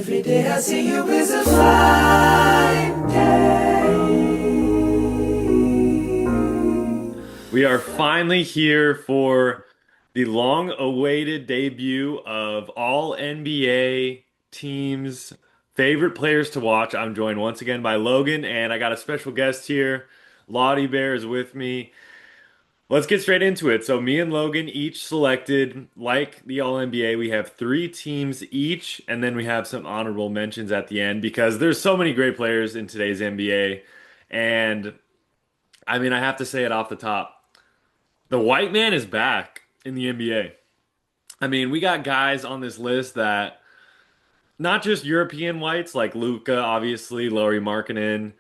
Every day I see you is a fine day. We are finally here for the long-awaited debut of all NBA teams' favorite players to watch. I'm joined once again by Logan, and I got a special guest here. Lottie Bear is with me. Let's get straight into it. So, me and Logan each selected, like the All NBA, we have three teams each, and then we have some honorable mentions at the end because there's so many great players in today's NBA. And I mean, I have to say it off the top. The white man is back in the NBA. I mean, we got guys on this list that not just European whites like Luca, obviously, Lauri Markkanen,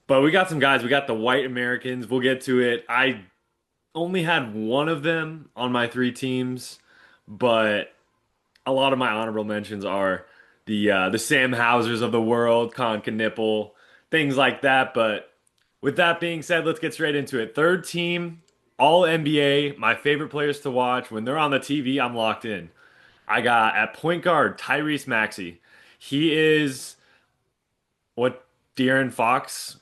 but we got some guys. We got the white Americans. We'll get to it. I only had one of them on my three teams, but a lot of my honorable mentions are the Sam Hausers of the world, Con Knipple, things like that. But with that being said, let's get straight into it. Third team, all NBA, my favorite players to watch. When they're on the TV, I'm locked in. I got at point guard Tyrese Maxey. He is what De'Aaron Fox,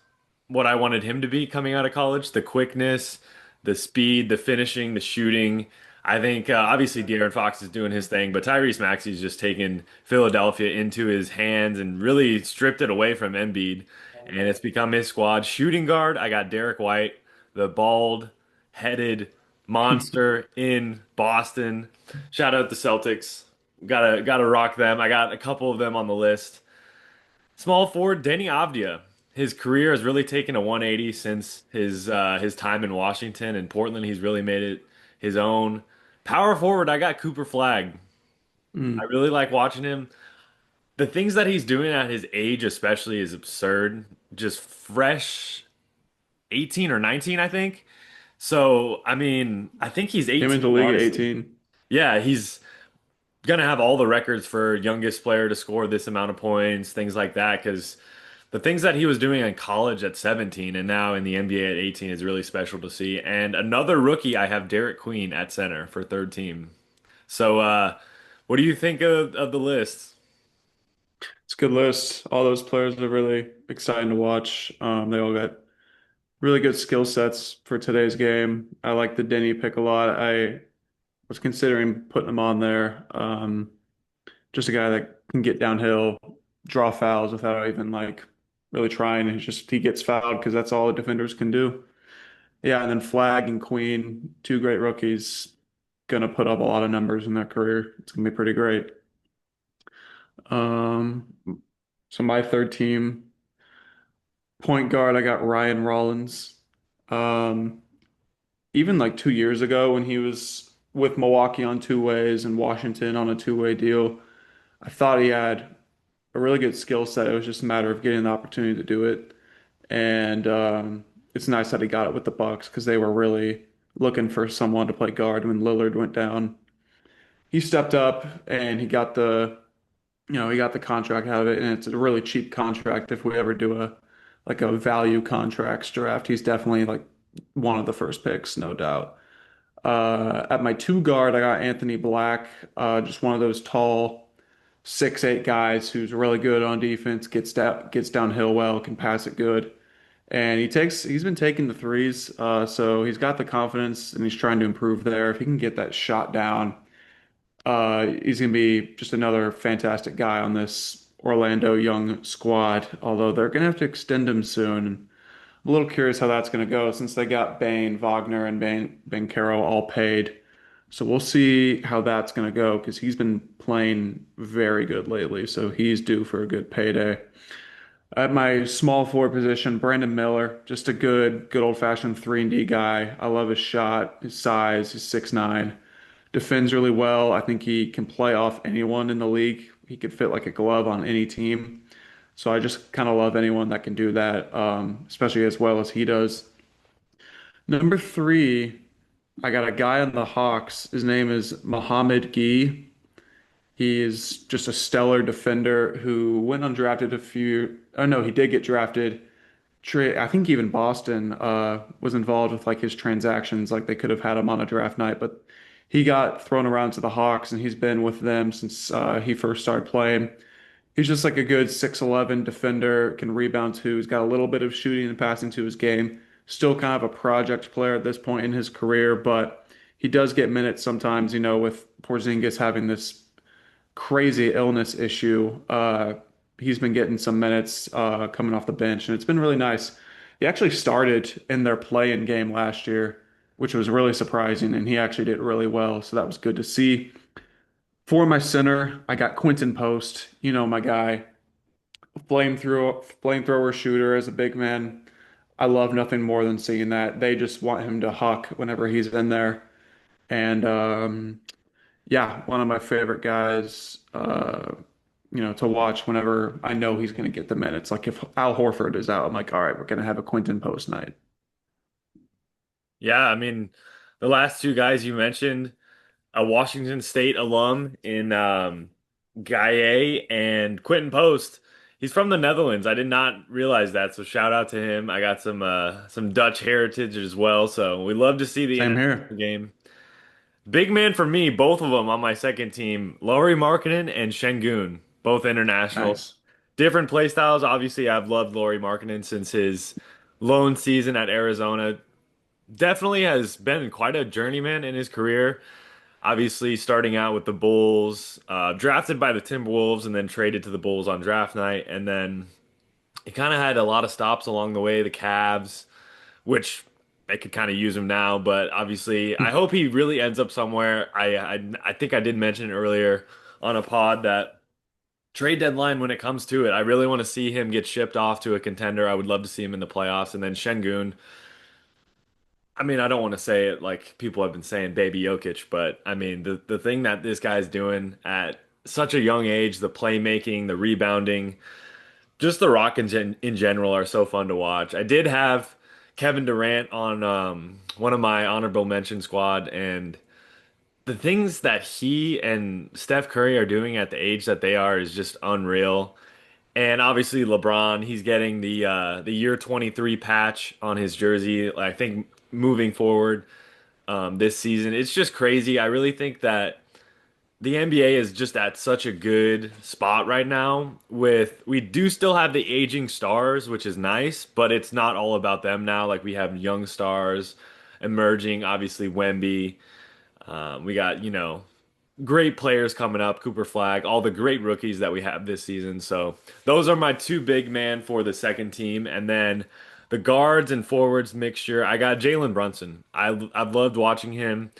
what I wanted him to be coming out of college. The quickness, the speed, the finishing, the shooting. I think obviously De'Aaron Fox is doing his thing, but Tyrese Maxey's just taken Philadelphia into his hands and really stripped it away from Embiid, and it's become his squad. Shooting guard, I got Derek White, the bald-headed monster in Boston. Shout out the Celtics. Gotta rock them. I got a couple of them on the list. Small forward, Denny Avdia. His career has really taken a 180 since his time in Washington and Portland. He's really made it his own. Power forward, I got Cooper Flag. I Mm. really like watching him. The things that he's doing at his age, especially, is absurd. Just fresh 18 or 19, I think. So, I mean, I think he's Came 18, into the league at honestly. 18. Yeah, he's gonna have all the records for youngest player to score this amount of points, things like that. Because the things that he was doing in college at 17 and now in the NBA at 18 is really special to see. And another rookie, I have Derek Queen at center for third team. So, what do you think of the list? It's a good list. All those players are really exciting to watch. They all got really good skill sets for today's game. I like the Denny pick a lot. I was considering putting him on there. Just a guy that can get downhill, draw fouls without even like really trying. He gets fouled because that's all the defenders can do. Yeah, and then Flag and Queen, two great rookies, gonna put up a lot of numbers in their career. It's gonna be pretty great. Um, so my third team, point guard, I got Ryan Rollins. Um, Even like 2 years ago when he was with Milwaukee on two ways and Washington on a two-way deal, I thought he had a really good skill set. It was just a matter of getting the opportunity to do it. And it's nice that he got it with the Bucks because they were really looking for someone to play guard when Lillard went down. He stepped up and he got the contract out of it, and it's a really cheap contract. If we ever do a value contracts draft, he's definitely like one of the first picks, no doubt. At my two guard, I got Anthony Black, just one of those tall 6'8" guys who's really good on defense, gets downhill well, can pass it good. And he's been taking the threes, so he's got the confidence and he's trying to improve there. If he can get that shot down, he's going to be just another fantastic guy on this Orlando Young squad, although they're going to have to extend him soon. And I'm a little curious how that's going to go since they got Bane, Wagner, and Bankero all paid. So we'll see how that's going to go because he's been playing very good lately. So he's due for a good payday. At my small forward position, Brandon Miller, just a good old-fashioned 3 and D guy. I love his shot, his size, he's 6'9". Defends really well. I think he can play off anyone in the league. He could fit like a glove on any team. So I just kind of love anyone that can do that, especially as well as he does. Number three, I got a guy on the Hawks. His name is Mohamed Gee. He is just a stellar defender who went undrafted a few. Oh no, he did get drafted. I think even Boston was involved with like his transactions. Like they could have had him on a draft night, but he got thrown around to the Hawks, and he's been with them since he first started playing. He's just like a good 6'11" defender, can rebound too. He's got a little bit of shooting and passing to his game. Still kind of a project player at this point in his career, but he does get minutes sometimes, with Porzingis having this crazy illness issue. He's been getting some minutes coming off the bench, and it's been really nice. He actually started in their play-in game last year, which was really surprising, and he actually did really well, so that was good to see. For my center, I got Quentin Post, my guy, flamethrower shooter as a big man. I love nothing more than seeing that. They just want him to huck whenever he's in there. And yeah, one of my favorite guys, to watch whenever I know he's going to get the minutes. Like if Al Horford is out, I'm like, all right, we're going to have a Quentin Post night. Yeah, I mean, the last two guys you mentioned, a Washington State alum in Gaye and Quentin Post. He's from the Netherlands. I did not realize that, so shout out to him. I got some Dutch heritage as well, so we love to see the Same here. international game. Big man for me, both of them on my second team, Lauri Markkanen and Şengün, both internationals. Nice. Different play styles. Obviously, I've loved Lauri Markkanen since his lone season at Arizona. Definitely has been quite a journeyman in his career. Obviously, starting out with the Bulls, drafted by the Timberwolves, and then traded to the Bulls on draft night. And then he kind of had a lot of stops along the way. The Cavs, which they could kind of use him now, but obviously, I hope he really ends up somewhere. I think I did mention it earlier on a pod that trade deadline when it comes to it, I really want to see him get shipped off to a contender. I would love to see him in the playoffs, and then Şengün. I mean, I don't want to say it like people have been saying baby Jokic, but I mean the thing that this guy's doing at such a young age, the playmaking, the rebounding, just the Rock in general are so fun to watch. I did have Kevin Durant on one of my honorable mention squad, and the things that he and Steph Curry are doing at the age that they are is just unreal. And obviously LeBron, he's getting the year 23 patch on his jersey. I think moving forward this season, it's just crazy. I really think that the NBA is just at such a good spot right now. With we do still have the aging stars, which is nice, but it's not all about them now. Like we have young stars emerging. Obviously, Wemby. We got great players coming up, Cooper Flag, all the great rookies that we have this season. So those are my two big man for the second team, and then the guards and forwards mixture. I got Jalen Brunson. I've loved watching him.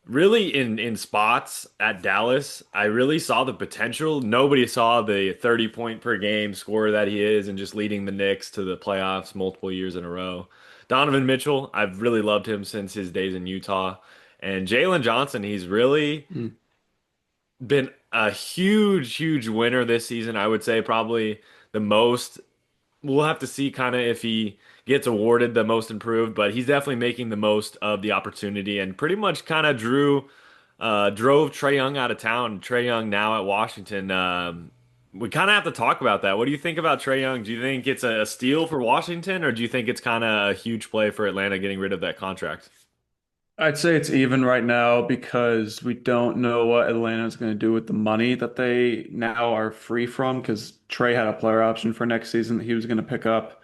Really in spots at Dallas, I really saw the potential. Nobody saw the 30 point per game scorer that he is and just leading the Knicks to the playoffs multiple years in a row. Donovan Mitchell, I've really loved him since his days in Utah. And Jalen Johnson, he's really Mm. been a huge winner this season. I would say probably the most. We'll have to see kind of if he gets awarded the most improved, but he's definitely making the most of the opportunity and pretty much kind of drove Trae Young out of town. Trae Young now at Washington. We kind of have to talk about that. What do you think about Trae Young? Do you think it's a steal for Washington, or do you think it's kind of a huge play for Atlanta getting rid of that contract? I'd say it's even right now because we don't know what Atlanta's going to do with the money that they now are free from because Trey had a player option for next season that he was going to pick up.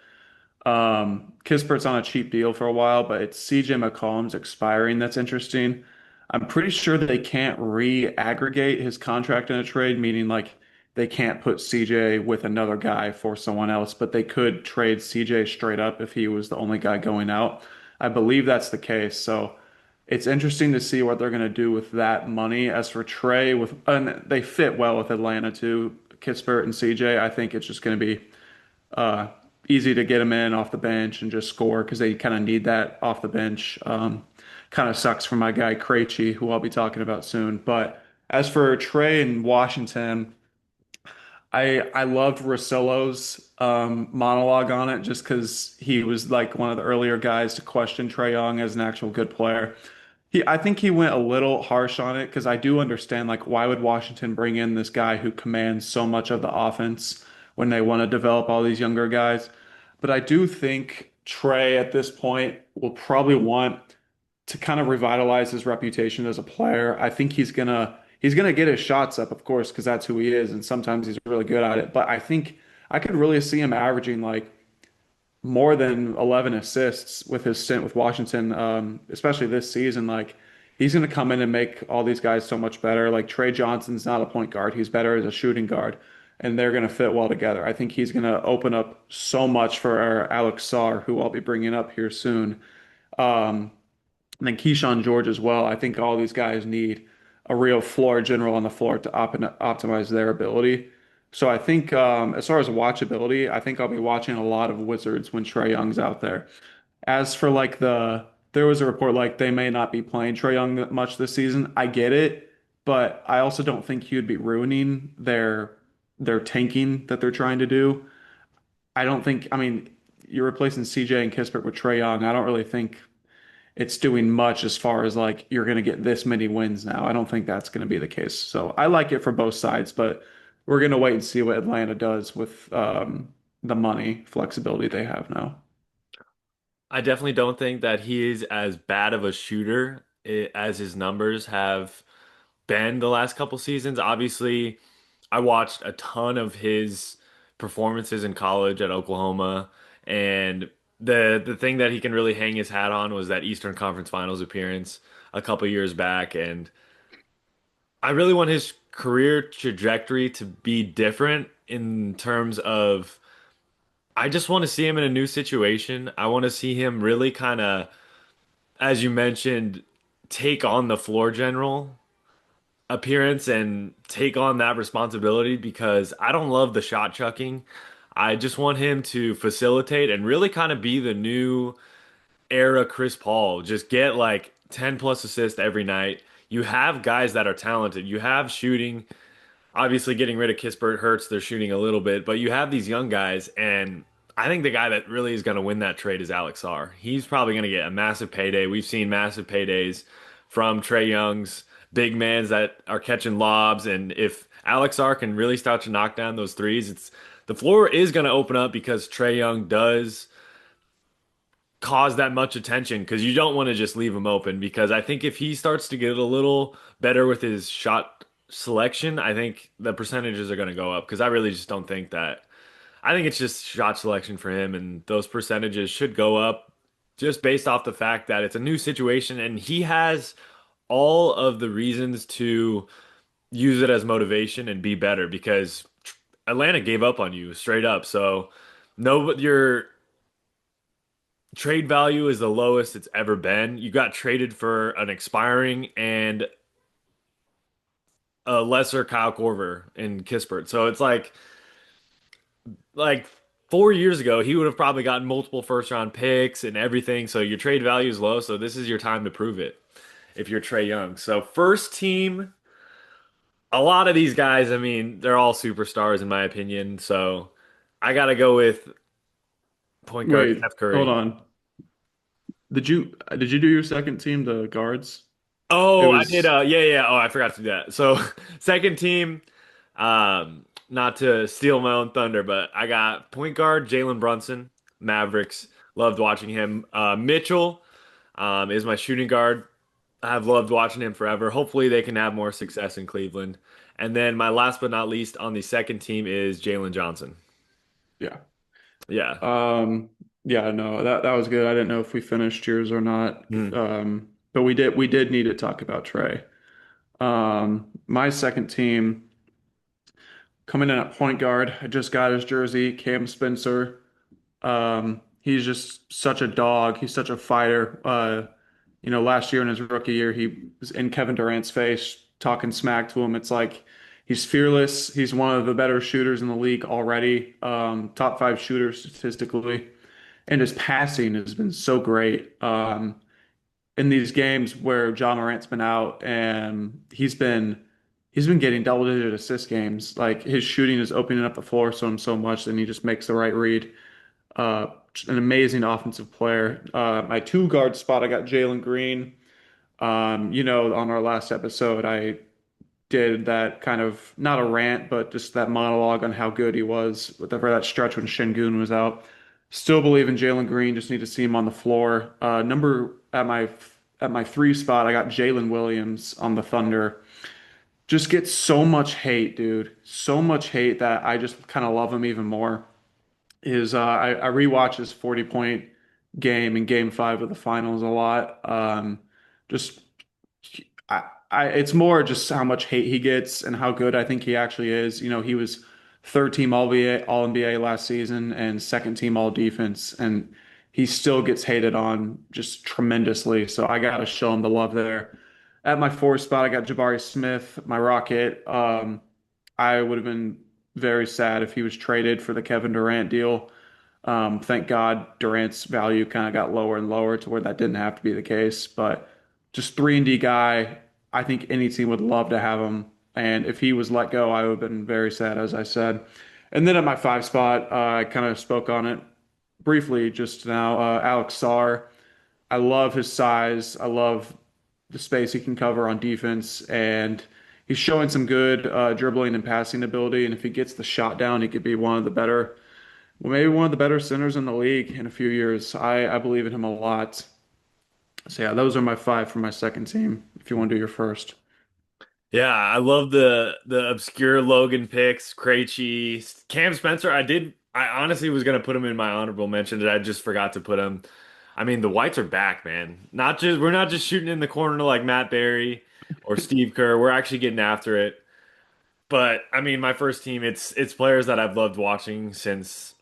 Kispert's on a cheap deal for a while, but it's CJ McCollum's expiring. That's interesting. I'm pretty sure they can't re-aggregate his contract in a trade, meaning like they can't put CJ with another guy for someone else, but they could trade CJ straight up if he was the only guy going out. I believe that's the case. So it's interesting to see what they're going to do with that money. As for Trey, and they fit well with Atlanta too, Kispert and CJ. I think it's just going to be uh, easy to get them in off the bench and just score because they kind of need that off the bench. Kind of sucks for my guy Krejci, who I'll be talking about soon. But as for Trey and Washington, I loved Russillo's monologue on it just because he was like one of the earlier guys to question Trey Young as an actual good player. I think he went a little harsh on it because I do understand like why would Washington bring in this guy who commands so much of the offense when they want to develop all these younger guys. But I do think Trey at this point will probably want to kind of revitalize his reputation as a player. I think he's going to get his shots up, of course, because that's who he is, and sometimes he's really good at it. But I think I could really see him averaging like more than 11 assists with his stint with Washington, especially this season. Like he's going to come in and make all these guys so much better. Like Trey Johnson's not a point guard; he's better as a shooting guard, and they're going to fit well together. I think he's going to open up so much for our Alex Sarr, who I'll be bringing up here soon. Um, and then Keyshawn George as well. I think all these guys need a real floor general on the floor to optimize their ability. So I think as far as watchability, I think I'll be watching a lot of Wizards when Trae Young's out there. As for like there was a report like they may not be playing Trae Young that much this season. I get it, but I also don't think he would be ruining their tanking that they're trying to do. I don't think, I mean, you're replacing CJ and Kispert with Trae Young. I don't really think it's doing much as far as like you're going to get this many wins now. I don't think that's going to be the case. So I like it for both sides, but we're going to wait and see what Atlanta does with the money flexibility they have now. I definitely don't think that he is as bad of a shooter as his numbers have been the last couple seasons. Obviously, I watched a ton of his performances in college at Oklahoma, and the thing that he can really hang his hat on was that Eastern Conference Finals appearance a couple years back, and I really want his career trajectory to be different in terms of I just want to see him in a new situation. I want to see him really kind of, as you mentioned, take on the floor general appearance and take on that responsibility because I don't love the shot chucking. I just want him to facilitate and really kind of be the new era Chris Paul. Just get like 10 plus assists every night. You have guys that are talented. You have shooting. Obviously, getting rid of Kispert hurts their shooting a little bit, but you have these young guys, and I think the guy that really is going to win that trade is Alex Sarr. He's probably going to get a massive payday. We've seen massive paydays from Trey Young's big mans that are catching lobs, and if Alex Sarr can really start to knock down those threes, it's the floor is going to open up because Trey Young does cause that much attention because you don't want to just leave him open because I think if he starts to get a little better with his shot selection, I think the percentages are going to go up because I really just don't think that. I think it's just shot selection for him and those percentages should go up just based off the fact that it's a new situation and he has all of the reasons to use it as motivation and be better because Atlanta gave up on you straight up. So no, your trade value is the lowest it's ever been. You got traded for an expiring and a lesser Kyle Korver in Kispert. So it's like 4 years ago, he would have probably gotten multiple first round picks and everything. So your trade value is low. So this is your time to prove it if you're Trey Young. So first team, a lot of these guys, I mean, they're all superstars in my opinion. So I got to go with point guard Wait, Steph hold Curry. on. Did you do your second team, the guards? It Oh, I did. was Yeah, yeah. Oh, I forgot to do that. So, second team, not to steal my own thunder, but I got point guard Jalen Brunson, Mavericks. Loved watching him. Mitchell, is my shooting guard. I've loved watching him forever. Hopefully, they can have more success in Cleveland. And then my last but not least on the second team is Jalen Johnson. yeah. Yeah. Um yeah, no, that was good. I didn't know if we finished yours or not. Mm. But we did need to talk about Trey. My second team coming in at point guard, I just got his jersey, Cam Spencer. He's just such a dog. He's such a fighter. Last year in his rookie year, he was in Kevin Durant's face talking smack to him. It's like he's fearless. He's one of the better shooters in the league already. Top five shooter statistically. And his passing has been so great. In these games where John Morant's been out and he's been getting double-digit assist games. Like his shooting is opening up the floor so much, and he just makes the right read. Uh, an amazing offensive player. My two guard spot, I got Jalen Green. On our last episode, I did that kind of not a rant, but just that monologue on how good he was for that stretch when Şengün was out. Still believe in Jalen Green. Just need to see him on the floor. Number at my three spot, I got Jalen Williams on the Thunder. just gets so much hate, dude. So much hate that I just kind of love him even more. I rewatched his 40-point game in game five of the finals a lot. Just it's more just how much hate he gets and how good I think he actually is. You know, he was third team All NBA last season and second team All Defense, and he still gets hated on just tremendously. So I got to show him the love there. At my fourth spot, I got Jabari Smith, my Rocket. I would have been very sad if he was traded for the Kevin Durant deal. Thank God Durant's value kind of got lower and lower to where that didn't have to be the case. But just 3-and-D guy, I think any team would love to have him. And if he was let go, I would have been very sad, as I said. And then at my five spot, I kind of spoke on it briefly just now. Alex Sarr, I love his size. I love the space he can cover on defense, and he's showing some good dribbling and passing ability. And if he gets the shot down, he could be one of the better, well, maybe one of the better centers in the league in a few years. I believe in him a lot. So yeah, those are my five for my second team. If you want to do your first. Yeah, I love the obscure Logan picks, Krejci, Cam Spencer. I honestly was gonna put him in my honorable mention, and I just forgot to put him. I mean, the Whites are back, man. Not just we're not just shooting in the corner like Matt Barry or Steve Kerr. We're actually getting after it. But I mean, my first team, it's players that I've loved watching since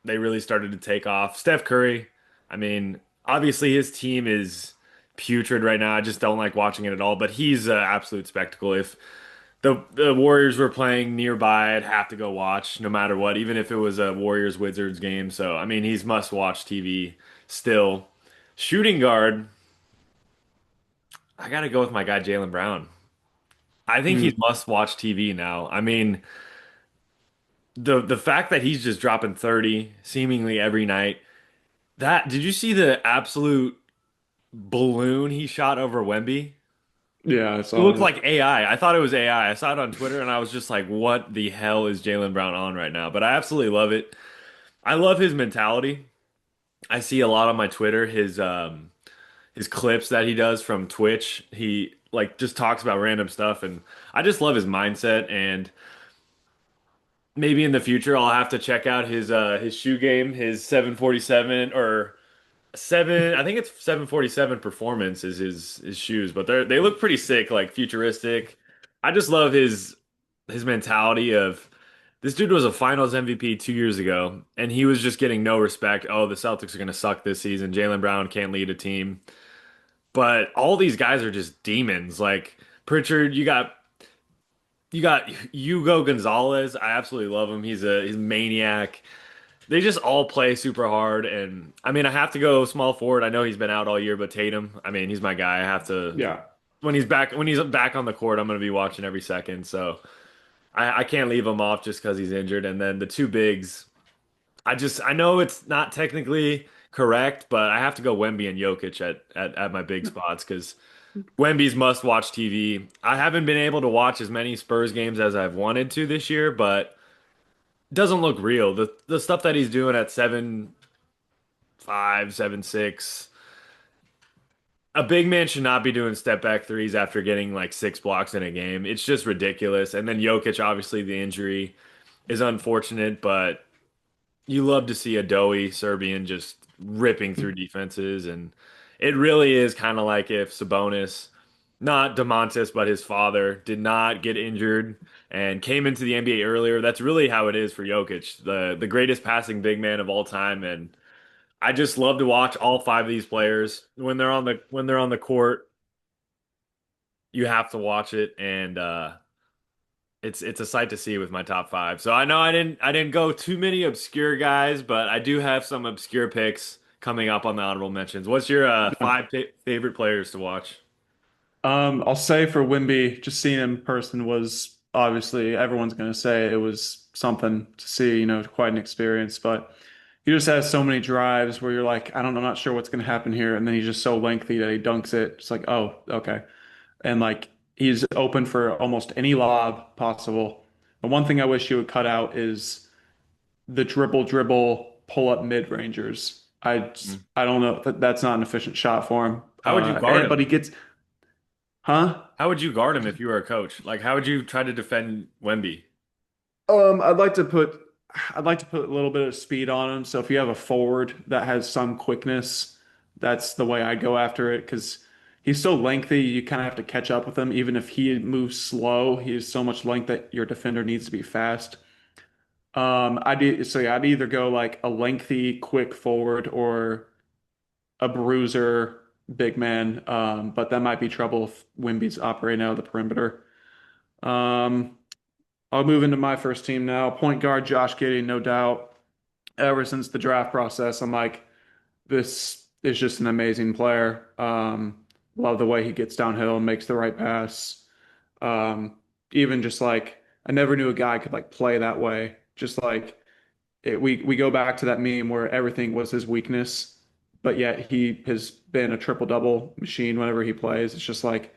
they really started to take off. Steph Curry. I mean, obviously his team is putrid right now. I just don't like watching it at all. But he's an absolute spectacle. If the Warriors were playing nearby, I'd have to go watch no matter what, even if it was a Warriors Wizards game. So I mean, he's must watch TV still. Shooting guard, I gotta go with my guy Jaylen Brown. I think he's Mm, must watch TV now. I mean, the fact that he's just dropping 30 seemingly every night. That did you see the absolute balloon he shot over Wemby? yeah, I It saw looked it. like AI. I thought it was AI. I saw it on Twitter and I was just like, what the hell is Jaylen Brown on right now? But I absolutely love it. I love his mentality. I see a lot on my Twitter his clips that he does from Twitch. He like just talks about random stuff and I just love his mindset and maybe in the future I'll have to check out his shoe game, his 747 or seven. I think it's 747 performance is his shoes, but they look pretty sick, like futuristic. I just love his mentality of this dude was a Finals MVP 2 years ago, and he was just getting no respect. Oh, the Celtics are gonna suck this season. Jaylen Brown can't lead a team, but all these guys are just demons. Like Pritchard, you got Hugo Gonzalez. I absolutely love him. He's a maniac. They just all play super hard, and I mean, I have to go small forward. I know he's been out all year, but Tatum, I mean, he's my guy. I have to Yeah. when he's back on the court, I'm going to be watching every second. So I can't leave him off just because he's injured. And then the two bigs, I know it's not technically correct, but I have to go Wemby and Jokic at my big spots because Wemby's must watch TV. I haven't been able to watch as many Spurs games as I've wanted to this year, but doesn't look real. The stuff that he's doing at 7'5", 7'6". A big man should not be doing step back threes after getting like 6 blocks in a game. It's just ridiculous. And then Jokic, obviously the injury is unfortunate, but you love to see a doughy Serbian just ripping through defenses. And it really is kind of like if Sabonis, not Demontis, but his father, did not get injured and came into the NBA earlier. That's really how it is for Jokic, the greatest passing big man of all time. And I just love to watch all five of these players when they're on the court. You have to watch it, and it's a sight to see with my top five. So I know I didn't go too many obscure guys, but I do have some obscure picks coming up on the honorable mentions. What's your favorite players to watch? I'll say for Wimby, just seeing him in person was obviously everyone's going to say it was something to see, quite an experience. But he just has so many drives where you're like, I don't know, I'm not sure what's going to happen here. And then he's just so lengthy that he dunks it. It's like, oh, okay. And like he's open for almost any lob possible. The one thing I wish he would cut out is the dribble, pull up mid rangers. I Mm. I don't know that's not an efficient shot for him. How would you guard But he him? gets Huh? How would you guard him if you were a coach? Like, how would you try to defend Wemby? I'd like to put a little bit of speed on him. So if you have a forward that has some quickness, that's the way I go after it because he's so lengthy, you kind of have to catch up with him. Even if he moves slow, he has so much length that your defender needs to be fast. I'd either go like a lengthy, quick forward or a bruiser, big man. But that might be trouble if Wimby's operating out of the perimeter. Um, I'll move into my first team now. Point guard, Josh Giddey, no doubt. Ever since the draft process, I'm like, this is just an amazing player. Love the way he gets downhill and makes the right pass. Even just like, I never knew a guy could like play that way. Just like we go back to that meme where everything was his weakness, but yet he has been a triple double machine whenever he plays. It's just like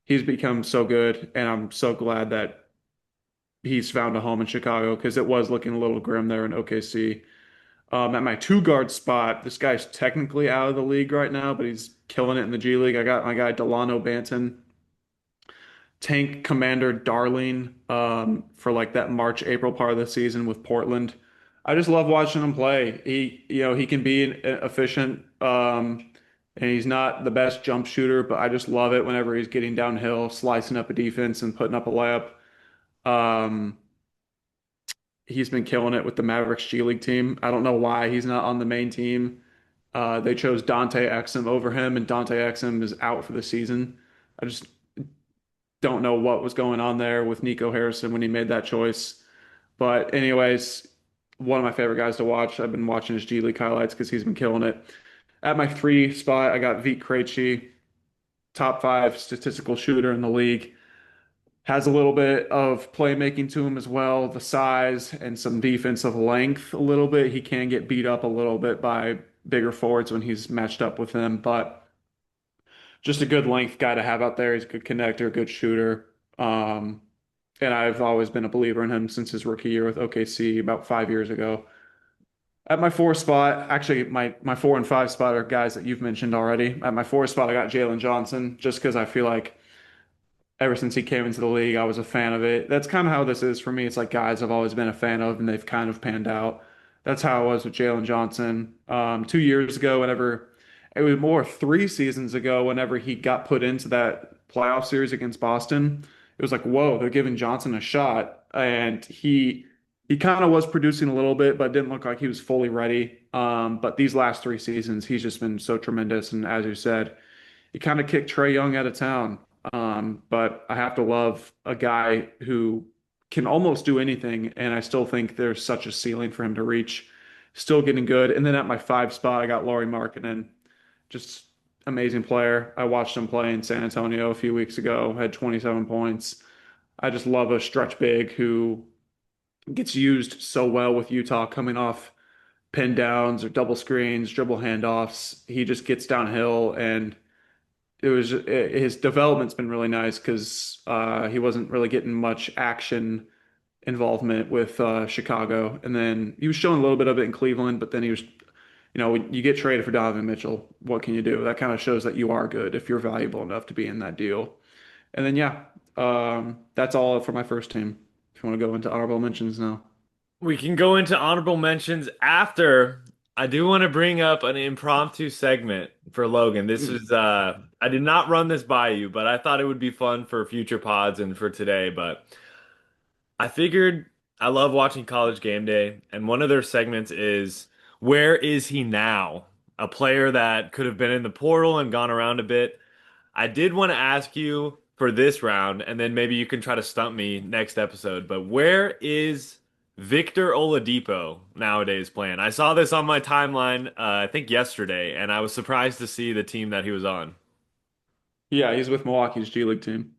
he's become so good, and I'm so glad that he's found a home in Chicago because it was looking a little grim there in OKC. At my two guard spot, this guy's technically out of the league right now, but he's killing it in the G League. I got my guy Delano Banton, tank commander Darling, for like that March, April part of the season with Portland. I just love watching him play. He can be efficient, and he's not the best jump shooter, but I just love it whenever he's getting downhill, slicing up a defense and putting up a layup. Um, he's been killing it with the Mavericks G League team. I don't know why he's not on the main team. They chose Dante Exum over him, and Dante Exum is out for the season. I just don't know what was going on there with Nico Harrison when he made that choice. But anyways, one of my favorite guys to watch. I've been watching his G League highlights because he's been killing it. At my three spot, I got Vit Krejci, top five statistical shooter in the league. Has a little bit of playmaking to him as well, the size and some defensive length a little bit. He can get beat up a little bit by bigger forwards when he's matched up with them, but just a good length guy to have out there. He's a good connector, good shooter. Um, and I've always been a believer in him since his rookie year with OKC about 5 years ago. At my four spot, actually, my four and five spot are guys that you've mentioned already. At my four spot, I got Jalen Johnson, just because I feel like ever since he came into the league, I was a fan of it. That's kind of how this is for me. It's like guys I've always been a fan of, and they've kind of panned out. That's how I was with Jalen Johnson. 2 years ago, whenever it was more 3 seasons ago, whenever he got put into that playoff series against Boston, it was like, whoa, they're giving Johnson a shot, and he kind of was producing a little bit, but didn't look like he was fully ready. But these last 3 seasons, he's just been so tremendous, and as you said, he kind of kicked Trey Young out of town. But I have to love a guy who can almost do anything, and I still think there's such a ceiling for him to reach. Still getting good. And then at my five spot, I got Lauri Markkanen, just amazing player. I watched him play in San Antonio a few weeks ago, had 27 points. I just love a stretch big who gets used so well with Utah coming off pin downs or double screens, dribble handoffs. He just gets downhill and his development's been really nice because he wasn't really getting much action involvement with Chicago, and then he was showing a little bit of it in Cleveland, but then he was, when you get traded for Donovan Mitchell, what can you do? That kind of shows that you are good if you're valuable enough to be in that deal. And then yeah, that's all for my first team. If you want to go into honorable mentions now. We can go into honorable mentions after. I do want to bring up an impromptu segment for Logan. This is I did not run this by you, but I thought it would be fun for future pods and for today, but I figured I love watching College Game Day, and one of their segments is where is he now? A player that could have been in the portal and gone around a bit. I did want to ask you for this round, and then maybe you can try to stump me next episode. But where is Victor Oladipo nowadays playing? I saw this on my timeline, I think yesterday, and I was surprised to see the team that he was on. Yeah, he's with Milwaukee's G League team.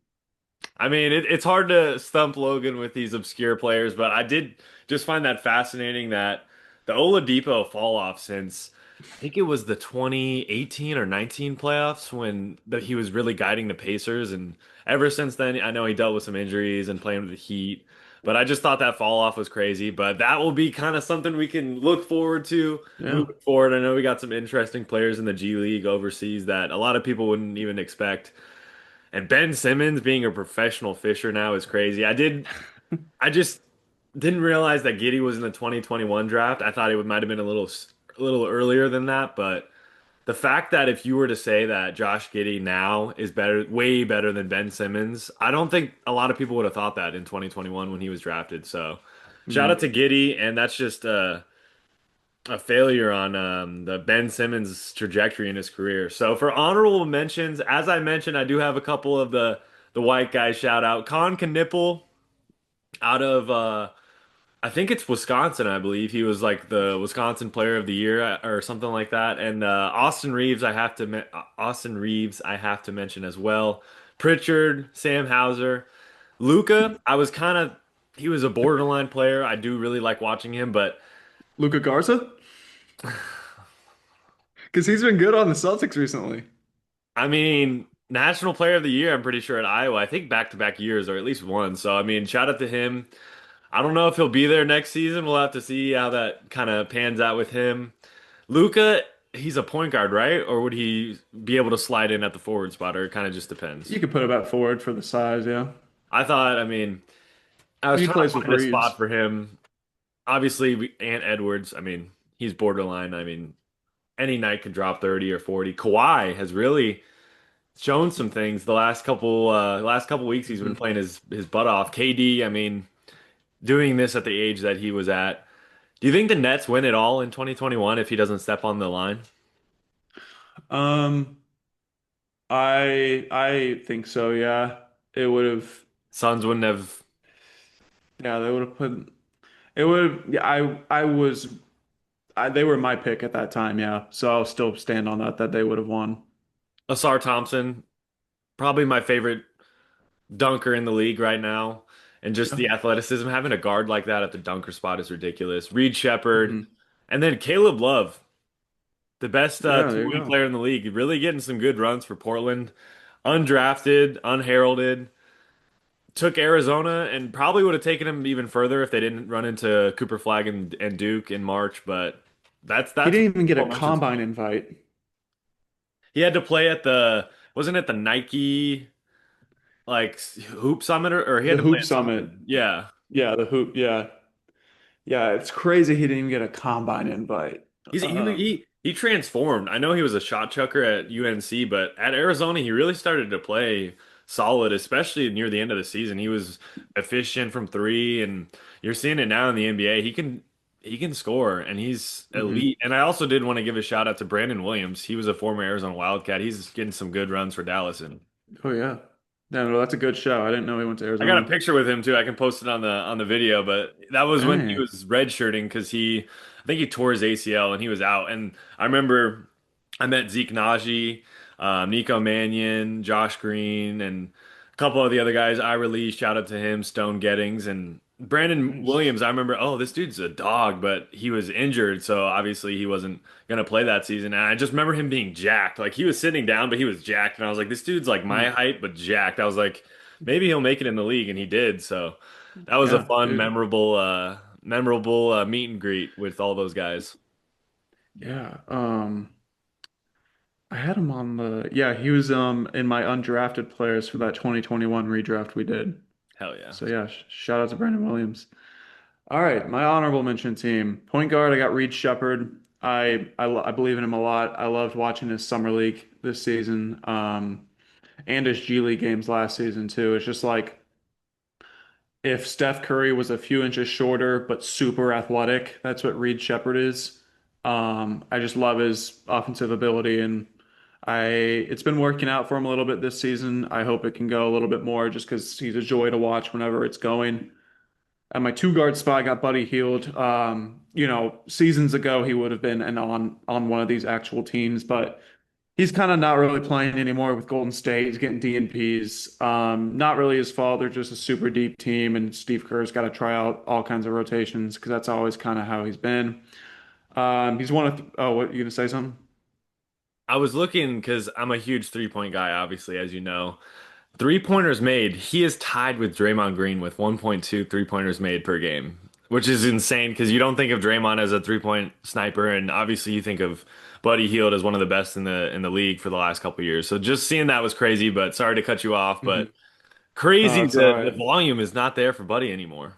I mean, it's hard to stump Logan with these obscure players, but I did just find that fascinating that the Oladipo fall off since I think it was the 2018 or 19 playoffs when he was really guiding the Pacers, and ever since then, I know he dealt with some injuries and playing with the Heat, but I just thought that fall off was crazy. But that will be kind of something we can look forward to Yeah. moving forward. I know we got some interesting players in the G League overseas that a lot of people wouldn't even expect. And Ben Simmons being a professional fisher now is crazy. I just didn't realize that Giddey was in the 2021 draft. I thought it might have been a little earlier than that, but the fact that if you were to say that Josh Giddey now is better, way better than Ben Simmons, I don't think a lot of people would have thought that in 2021 when he was drafted. So shout out Mhm. to Giddey, and that's just a failure on the Ben Simmons trajectory in his career. So for honorable mentions, as I mentioned, I do have a couple of the white guys shout out. Con Knipple out of I think it's Wisconsin, I believe. He was like the Wisconsin Player of the Year or something like that. And Austin Reeves, I have to mention as well. Pritchard, Sam Hauser, Luca. I was kind of he was a borderline player. I do really like watching him, but Luka Garza? Because he's been good on the Celtics recently. I mean, National Player of the Year. I'm pretty sure at Iowa. I think back-to-back years or at least one. So I mean, shout out to him. I don't know if he'll be there next season. We'll have to see how that kind of pans out with him. Luca, he's a point guard, right? Or would he be able to slide in at the forward spot, or it kind of just depends? You could put him at forward for the size, yeah. I mean, I was He trying to plays with find a spot Reeves. for him. Obviously, Ant Edwards, I mean, he's borderline. I mean, any night can drop 30 or 40. Kawhi has really shown some things the last couple weeks he's been Mhm. playing his butt off. KD, I mean, doing this at the age that he was at. Do you think the Nets win it all in 2021 if he doesn't step on the line? Um, I think so, yeah. It would have, Suns wouldn't have yeah, they would have put it would have, yeah, they were my pick at that time, yeah. So I'll still stand on that they would have won. Asar Thompson, probably my favorite dunker in the league right now. And just Yeah. the athleticism, having a guard like that at the dunker spot is ridiculous. Reed Shepard, Hmm. and then Caleb Love, the best Yeah, there you two-way go. player in the league, really getting some good runs for Portland. Undrafted, unheralded. Took Arizona and probably would have taken him even further if they didn't run into Cooper Flag and Duke in March. But He that's didn't even get a what mentions combine me. invite. He had to play at the wasn't it the Nike like hoop summit or he had The to play Hoop at Summit. something. Yeah. Yeah, the hoop. Yeah. Yeah, it's crazy he didn't even get a combine invite. Um, He transformed. I know he was a shot chucker at UNC, but at Arizona he really started to play solid, especially near the end of the season. He was efficient from three, and you're seeing it now in the NBA. He can score, and he's mhm. elite. And I also did want to give a shout out to Brandon Williams. He was a former Arizona Wildcat. He's getting some good runs for Dallas, and Oh yeah. Yeah, no, that's a good show. I didn't know he went to I got a Arizona. picture with him too. I can post it on the video, but that was when he Dang. was redshirting because I think he tore his ACL and he was out. And I remember I met Zeke Naji, Nico Mannion, Josh Green, and a couple of the other guys. I released, shout out to him, Stone Gettings, and Brandon Nice. Williams. I remember, oh, this dude's a dog, but he was injured, so obviously he wasn't gonna play that season. And I just remember him being jacked. Like he was sitting down, but he was jacked, and I was like, this dude's like my Mm. height, but jacked. I was like, maybe he'll make it in the league, and he did. So that was a Yeah, fun, dude. memorable meet and greet with all those guys. Yeah. I had him on the yeah, he was in my undrafted players for that 2021 redraft we did. Hell yeah. So yeah, shout out to Brandon Williams. All right, my honorable mention team. Point guard, I got Reed Shepard. I believe in him a lot. I loved watching his summer league this season, and his G League games last season too. It's just like if Steph Curry was a few inches shorter but super athletic, that's what Reed Shepard is. I just love his offensive ability, and it's been working out for him a little bit this season. I hope it can go a little bit more just because he's a joy to watch whenever it's going. At my two guard spot, I got Buddy Hield. Seasons ago he would have been on one of these actual teams, but he's kind of not really playing anymore with Golden State. He's getting DNPs. Not really his fault. They're just a super deep team, and Steve Kerr's got to try out all kinds of rotations because that's always kind of how he's been. He's one of. Oh, what you gonna say something? I was looking because I'm a huge three-point guy, obviously, as you know. Three-pointers made, he is tied with Draymond Green with 1.2 three-pointers made per game, which is insane because you don't think of Draymond as a three-point sniper, and obviously you think of Buddy Hield is one of the best in the league for the last couple of years. So just seeing that was crazy, but sorry to cut you off, but Mhm. crazy It's all the right. volume is not there for Buddy anymore.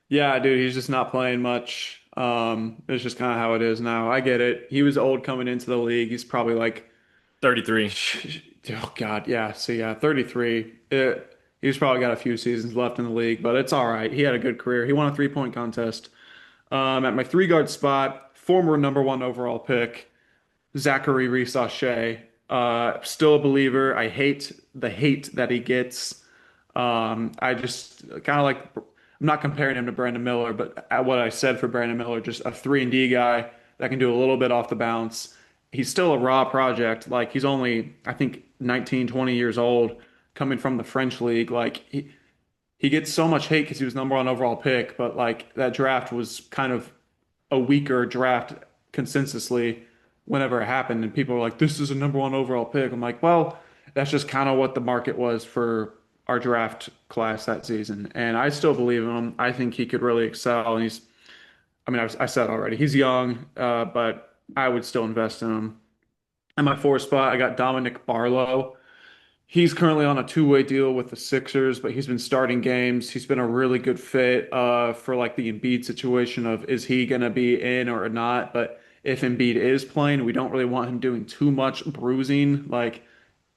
Yeah, dude, he's just not playing much. It's just kind of how it is now. I get it. He was old coming into the league. He's probably like, 33. oh God, yeah. So yeah, 33. He's probably got a few seasons left in the league, but it's all right. He had a good career. He won a three-point contest. At my three guard spot, former number one overall pick, Zachary Reese-Shea. Still a believer. I hate the hate that he gets. I just kind of like, I'm not comparing him to Brandon Miller, but at what I said for Brandon Miller, just a 3-and-D guy that can do a little bit off the bounce. He's still a raw project. Like he's only, I think, 19, 20 years old, coming from the French league. Like he gets so much hate because he was number one overall pick, but like that draft was kind of a weaker draft consensusly whenever it happened, and people were like, "This is a number one overall pick." I'm like, well, that's just kind of what the market was for our draft class that season, and I still believe in him. I think he could really excel, and I mean, I said already, he's young, but I would still invest in him. At my fourth spot, I got Dominic Barlow. He's currently on a two-way deal with the Sixers, but he's been starting games. He's been a really good fit for like the Embiid situation of is he going to be in or not? But if Embiid is playing, we don't really want him doing too much bruising like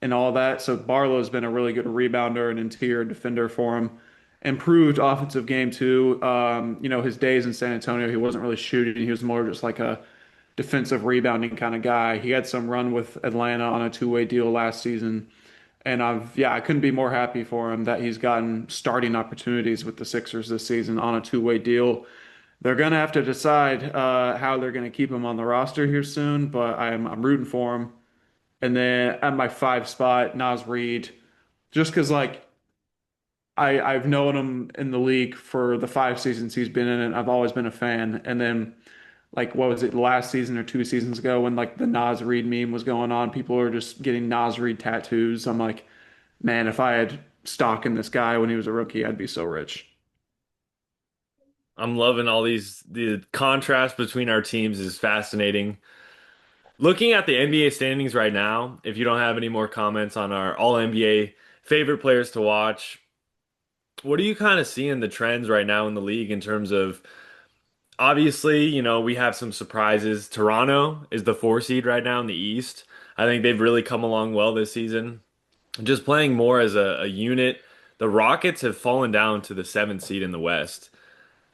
and all that. So Barlow's been a really good rebounder and interior defender for him. Improved offensive game too. His days in San Antonio, he wasn't really shooting. He was more just like a defensive rebounding kind of guy. He had some run with Atlanta on a two-way deal last season. And I couldn't be more happy for him that he's gotten starting opportunities with the Sixers this season on a two-way deal. They're gonna have to decide how they're gonna keep him on the roster here soon, but I'm rooting for him. And then at my five spot, Naz Reid, just because like I've known him in the league for the 5 seasons he's been in it. I've always been a fan. And then like what was it last season or 2 seasons ago when like the Naz Reid meme was going on, people were just getting Naz Reid tattoos. I'm like, man, if I had stock in this guy when he was a rookie, I'd be so rich. I'm loving all the contrast between our teams is fascinating. Looking at the NBA standings right now, if you don't have any more comments on our all NBA favorite players to watch, what do you kind of see in the trends right now in the league in terms of obviously, we have some surprises. Toronto is the 4 seed right now in the East. I think they've really come along well this season. Just playing more as a unit. The Rockets have fallen down to the 7th seed in the West.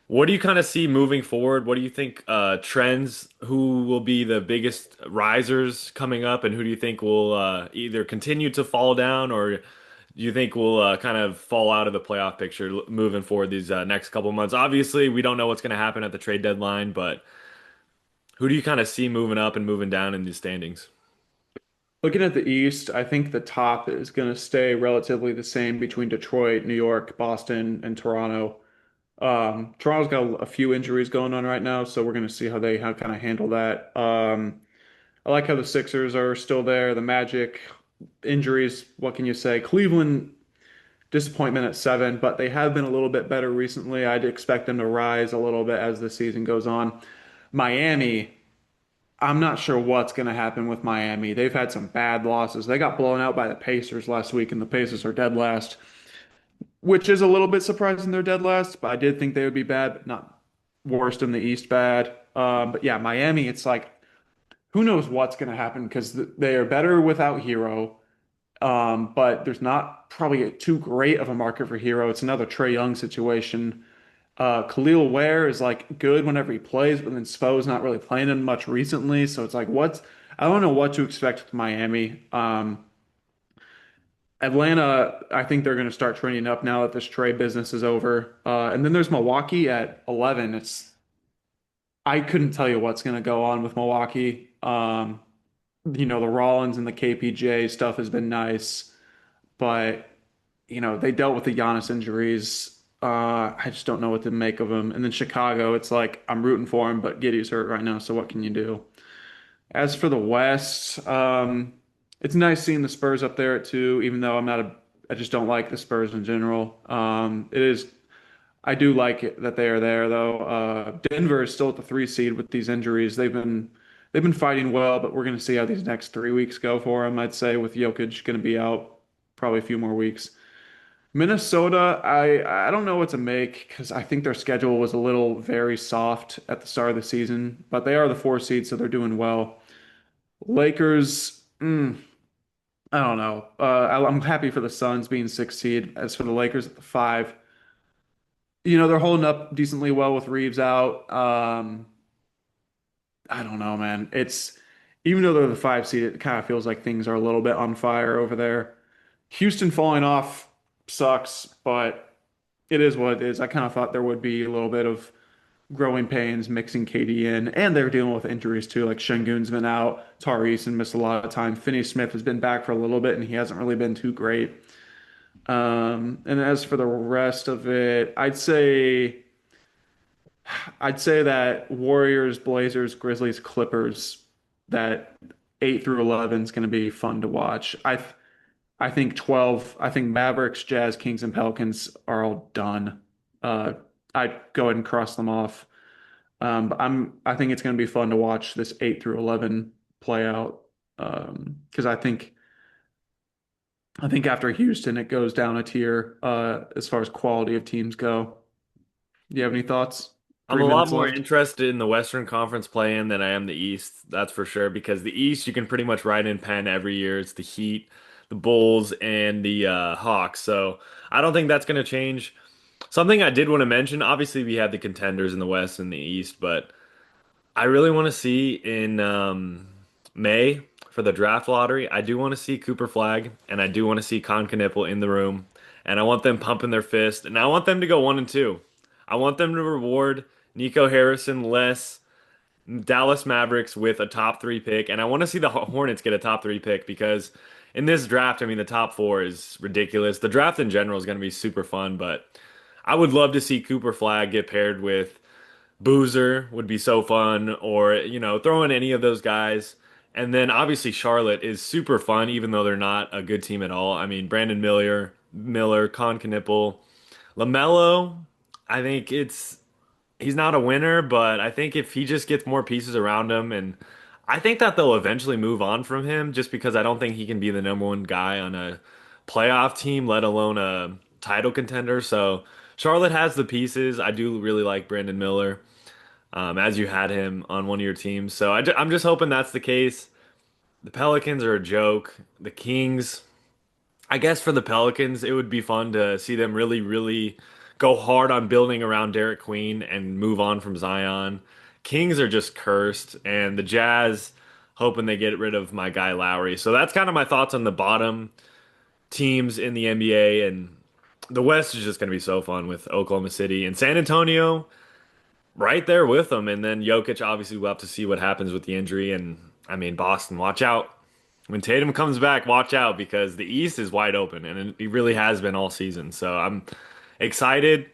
What do you kind of see moving forward? What do you think trends? Who will be the biggest risers coming up, and who do you think will either continue to fall down, or do you think will kind of fall out of the playoff picture moving forward these next couple months? Obviously, we don't know what's going to happen at the trade deadline, but who do you kind of see moving up and moving down in these standings? Looking at the East, I think the top is going to stay relatively the same between Detroit, New York, Boston, and Toronto. Toronto's got a few injuries going on right now, so we're going to see how they kind of handle that. I like how the Sixers are still there. The Magic injuries, what can you say? Cleveland disappointment at 7, but they have been a little bit better recently. I'd expect them to rise a little bit as the season goes on. Miami, I'm not sure what's going to happen with Miami. They've had some bad losses. They got blown out by the Pacers last week, and the Pacers are dead last, which is a little bit surprising they're dead last, but I did think they would be bad, but not worst in the East bad. But yeah, Miami, it's like, who knows what's going to happen because they are better without Hero. But there's not probably too great of a market for Hero. It's another Trey Young situation. Khalil Ware is like good whenever he plays, but then Spo's not really playing him much recently. So it's like, I don't know what to expect with Miami. Atlanta, I think they're going to start trending up now that this trade business is over. And then there's Milwaukee at 11. I couldn't tell you what's going to go on with Milwaukee. The Rollins and the KPJ stuff has been nice, but they dealt with the Giannis injuries. I just don't know what to make of them. And then Chicago, it's like I'm rooting for him, but Giddey's hurt right now, so what can you do? As for the West, it's nice seeing the Spurs up there at 2, even though I just don't like the Spurs in general. I do like it that they are there though. Denver is still at the 3 seed with these injuries. they've been fighting well, but we're going to see how these next 3 weeks go for them. I'd say with Jokic going to be out probably a few more weeks. Minnesota, I don't know what to make because I think their schedule was a little very soft at the start of the season, but they are the 4 seed, so they're doing well. Lakers, I don't know. I'm happy for the Suns being 6 seed. As for the Lakers at the 5, they're holding up decently well with Reeves out. I don't know, man. It's even though they're the 5 seed, it kind of feels like things are a little bit on fire over there. Houston falling off sucks, but it is what it is. I kind of thought there would be a little bit of growing pains mixing KD in, and they're dealing with injuries too. Like Şengün's been out, Tari Eason missed a lot of time. Finney-Smith has been back for a little bit, and he hasn't really been too great. And as for the rest of it, I'd say that Warriors, Blazers, Grizzlies, Clippers, that 8 through 11 is going to be fun to watch. I think 12, I think Mavericks, Jazz, Kings, and Pelicans are all done. Uh, I'd go ahead and cross them off. But I think it's going to be fun to watch this 8 through 11 play out. Because I think after Houston, it goes down a tier as far as quality of teams go. Do you have any thoughts? I'm Three a lot minutes more left. interested in the Western Conference play-in than I am the East, that's for sure, because the East you can pretty much write in pen every year. It's the Heat, the Bulls, and the Hawks. So I don't think that's going to change. Something I did want to mention, obviously we have the contenders in the West and the East, but I really want to see in May for the draft lottery, I do want to see Cooper Flag and I do want to see Con Knipple in the room, and I want them pumping their fist, and I want them to go 1-2. I want them to reward Nico Harrison less Dallas Mavericks with a top three pick, and I want to see the Hornets get a top three pick because in this draft, I mean, the top four is ridiculous. The draft in general is going to be super fun, but I would love to see Cooper Flag get paired with Boozer would be so fun, or throw in any of those guys. And then obviously Charlotte is super fun, even though they're not a good team at all. I mean, Brandon Miller, Con Knipple, LaMelo. I think he's not a winner, but I think if he just gets more pieces around him, and I think that they'll eventually move on from him, just because I don't think he can be the number one guy on a playoff team, let alone a title contender. So Charlotte has the pieces. I do really like Brandon Miller, as you had him on one of your teams. So I'm just hoping that's the case. The Pelicans are a joke. The Kings, I guess for the Pelicans, it would be fun to see them really, really go hard on building around Derek Queen and move on from Zion. Kings are just cursed, and the Jazz hoping they get rid of my guy Lowry. So that's kind of my thoughts on the bottom teams in the NBA, and the West is just going to be so fun with Oklahoma City and San Antonio right there with them. And then Jokic, obviously, we'll have to see what happens with the injury. And I mean, Boston, watch out. When Tatum comes back, watch out because the East is wide open, and it really has been all season. So I'm excited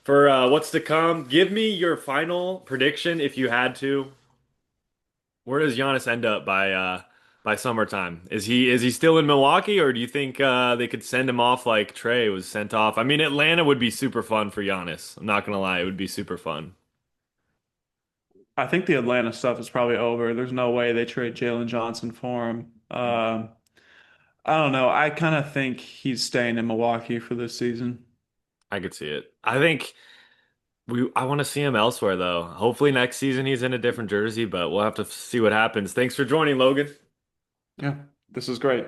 for what's to come. Give me your final prediction if you had to. Where does Giannis end up by summertime? Is he still in Milwaukee, or do you think they could send him off like Trey was sent off? I mean, Atlanta would be super fun for Giannis. I'm not gonna lie, it would be super fun. I think the Atlanta stuff is probably over. There's no way they trade Jalen Johnson for him. I don't know. I kind of think he's staying in Milwaukee for this season. I could see it. I think I want to see him elsewhere though. Hopefully next season he's in a different jersey, but we'll have to see what happens. Thanks for joining, Logan. Yeah, this is great.